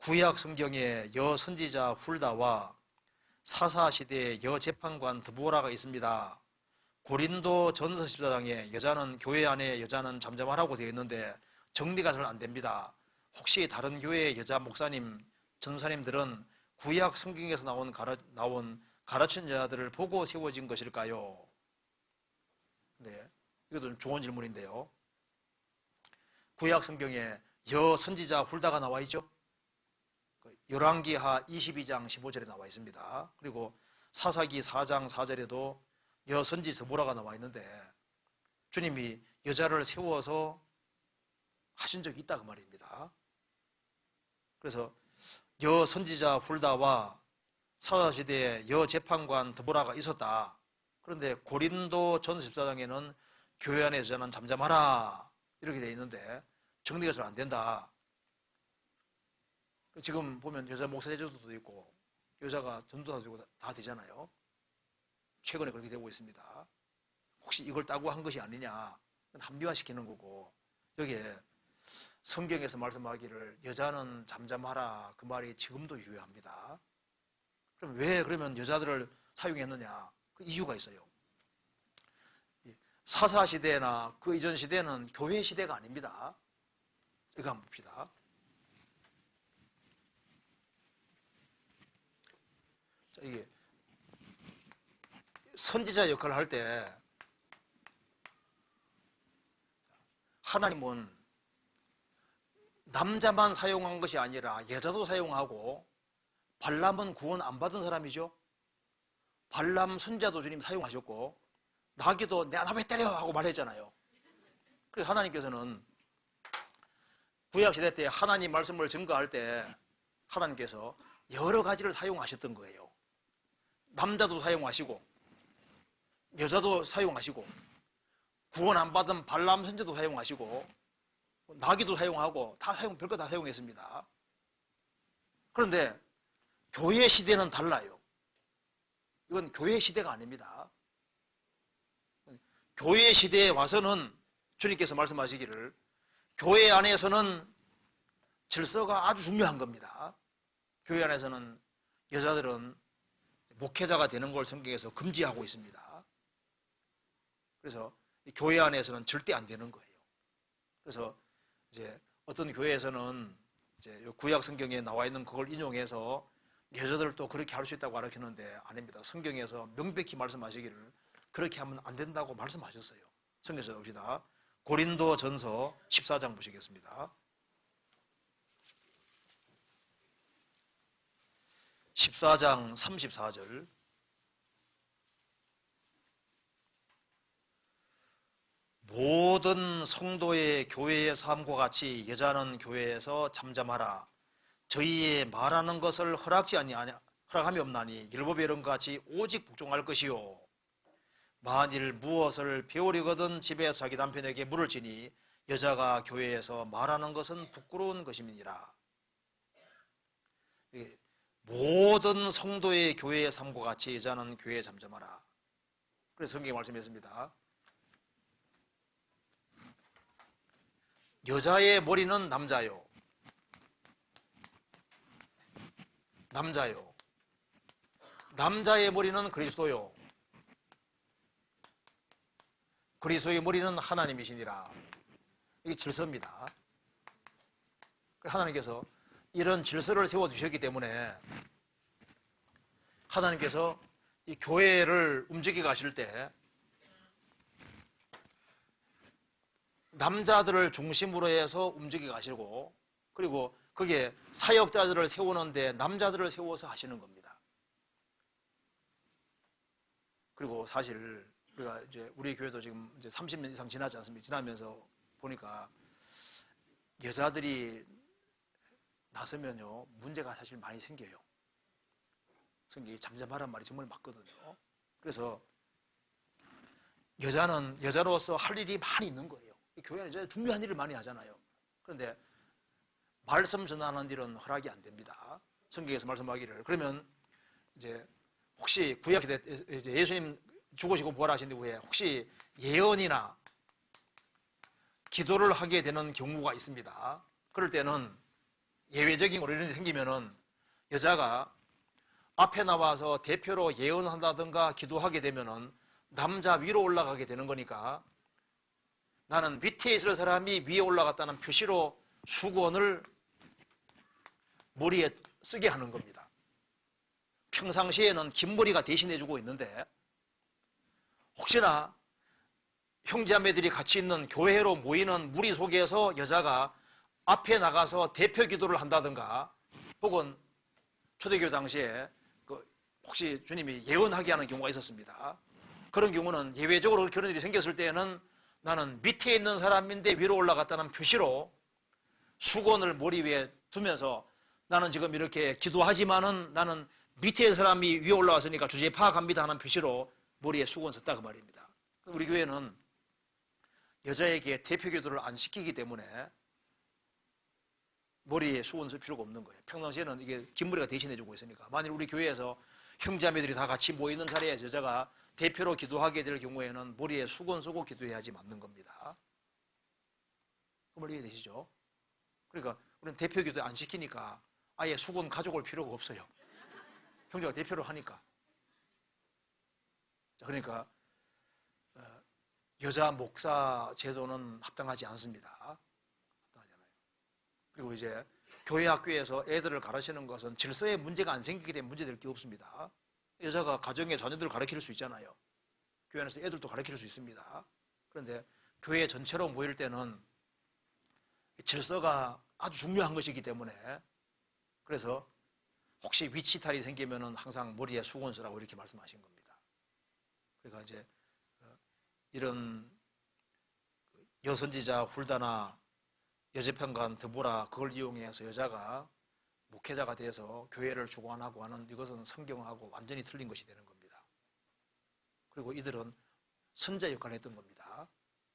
구약 성경에 여선지자 훌다와 사사시대의 여재판관 드보라가 있습니다. 고린도 전서 14장에 여자는 교회 안에 여자는 잠잠하라고 되어 있는데 정리가 잘 안 됩니다. 혹시 다른 교회의 여자 목사님, 전사님들은 구약 성경에서 나온 가르친 여자들을 보고 세워진 것일까요? 네, 이것도 좋은 질문인데요. 구약 성경에 여선지자 훌다가 나와 있죠? 열왕기하 22장 15절에 나와 있습니다. 그리고 사사기 4장 4절에도 여선지 드보라가 나와 있는데 주님이 여자를 세워서 하신 적이 있다 그 말입니다. 그래서 여선지자 훌다와 사사시대에 여재판관 드보라가 있었다. 그런데 고린도 전서 14장에는 교회 안에 여자는 잠잠하라 이렇게 되어 있는데 정리가 잘 안 된다. 지금 보면 여자 목사 제도도 있고 여자가 전도사도 되고 다 되잖아요. 최근에 그렇게 되고 있습니다. 혹시 이걸 따고 한 것이 아니냐, 합리화시키는 거고, 여기에 성경에서 말씀하기를 여자는 잠잠하라 그 말이 지금도 유효합니다. 그럼 왜 그러면 여자들을 사용했느냐? 그 이유가 있어요. 사사시대나 그 이전 시대는 교회 시대가 아닙니다. 이거 한번 봅시다. 자, 이게 선지자 역할을 할 때 하나님은 남자만 사용한 것이 아니라 여자도 사용하고 발람은 구원 안 받은 사람이죠. 발람 선지자도 주님 사용하셨고 나귀도 내 안 왜 때려 하고 말했잖아요. 그래서 하나님께서는 구약시대 때 하나님 말씀을 증거할 때 하나님께서 여러 가지를 사용하셨던 거예요. 남자도 사용하시고 여자도 사용하시고 구원 안 받은 발람 선지자도 사용하시고 나귀도 사용하고 별거 다 사용했습니다. 그런데 교회 시대는 달라요. 이건 교회 시대가 아닙니다. 교회 시대에 와서는 주님께서 말씀하시기를 교회 안에서는 질서가 아주 중요한 겁니다. 교회 안에서는 여자들은 목회자가 되는 걸 성경에서 금지하고 있습니다. 그래서 교회 안에서는 절대 안 되는 거예요. 그래서 이제 어떤 교회에서는 이제 구약 성경에 나와 있는 그걸 인용해서 여자들도 그렇게 할 수 있다고 가르치는데 아닙니다. 성경에서 명백히 말씀하시기를 그렇게 하면 안 된다고 말씀하셨어요. 성경에서 봅시다. 고린도 전서 14장 보시겠습니다. 14장 34절. 모든 성도의 교회의 삶과 같이 여자는 교회에서 잠잠하라. 저희의 말하는 것을 허락함이 없나니 율법의 이름과 같이 오직 복종할 것이요. 만일 무엇을 배우려거든 집에서 자기 남편에게 물을 지니 여자가 교회에서 말하는 것은 부끄러운 것임이니라. 모든 성도의 교회의 삶과 같이 여자는 교회에 잠잠하라. 그래서 성경에 말씀했습니다. 여자의 머리는 남자요. 남자요. 남자의 머리는 그리스도요. 그리스도의 머리는 하나님이시니라. 이게 질서입니다. 하나님께서 이런 질서를 세워두셨기 때문에 하나님께서 이 교회를 움직여 가실 때 남자들을 중심으로 해서 움직여 가시고 그리고 거기에 사역자들을 세우는데 남자들을 세워서 하시는 겁니다. 그리고 사실 우리가 이제 우리 교회도 지금 이제 30년 이상 지나지 않습니까? 지나면서 보니까 여자들이 나서면요 문제가 사실 많이 생겨요. 성경이 잠잠하란 말이 정말 맞거든요. 그래서 여자는 여자로서 할 일이 많이 있는 거예요. 교회 안에 중요한 일을 많이 하잖아요. 그런데 말씀 전하는 일은 허락이 안 됩니다. 성경에서 말씀하기를. 그러면 이제 혹시 구약시대 예수님 죽으시고 부활하신 후에 혹시 예언이나 기도를 하게 되는 경우가 있습니다. 그럴 때는 예외적인 어린이 생기면은 여자가 앞에 나와서 대표로 예언한다든가 기도하게 되면은 남자 위로 올라가게 되는 거니까 나는 밑에 있을 사람이 위에 올라갔다는 표시로 수건을 머리에 쓰게 하는 겁니다. 평상시에는 긴 머리가 대신해주고 있는데 혹시나 형제자매들이 같이 있는 교회로 모이는 무리 속에서 여자가 앞에 나가서 대표 기도를 한다든가 혹은 초대교회 당시에 혹시 주님이 예언하게 하는 경우가 있었습니다. 그런 경우는 예외적으로 그런 일이 생겼을 때에는 나는 밑에 있는 사람인데 위로 올라갔다는 표시로 수건을 머리 위에 두면서 나는 지금 이렇게 기도하지만은 나는 밑에 있는 사람이 위에 올라왔으니까 주제 파악합니다 하는 표시로 머리에 수건 썼다 그 말입니다. 우리 교회는 여자에게 대표 기도를 안 시키기 때문에 머리에 수건 쓸 필요가 없는 거예요. 평상시에는 이게 긴 머리가 대신해주고 있으니까. 만일 우리 교회에서 형제자매들이 다 같이 모이는 자리에서 여자가 대표로 기도하게 될 경우에는 머리에 수건 쓰고 기도해야지 맞는 겁니다. 그 말 이해되시죠? 그러니까 우리는 대표 기도 안 시키니까 아예 수건 가져올 필요가 없어요. 형제가 대표로 하니까. 자, 그러니까 여자 목사 제도는 합당하지 않습니다. 합당하지 않아요. 그리고 이제 교회 학교에서 애들을 가르치는 것은 질서에 문제가 안 생기기 때문에 문제될 게 없습니다. 여자가 가정의 자녀들을 가르칠 수 있잖아요. 교회 안에서 애들도 가르칠 수 있습니다. 그런데 교회 전체로 모일 때는 질서가 아주 중요한 것이기 때문에 그래서 혹시 위치탈이 생기면은 항상 머리에 수건 쓰라고 이렇게 말씀하신 겁니다. 그러니까 이제 이런 여선지자 훌다나 여재평간 드보라 그걸 이용해서 여자가 목회자가 돼서 교회를 주관하고 하는 이것은 성경하고 완전히 틀린 것이 되는 겁니다. 그리고 이들은 선자 역할을 했던 겁니다.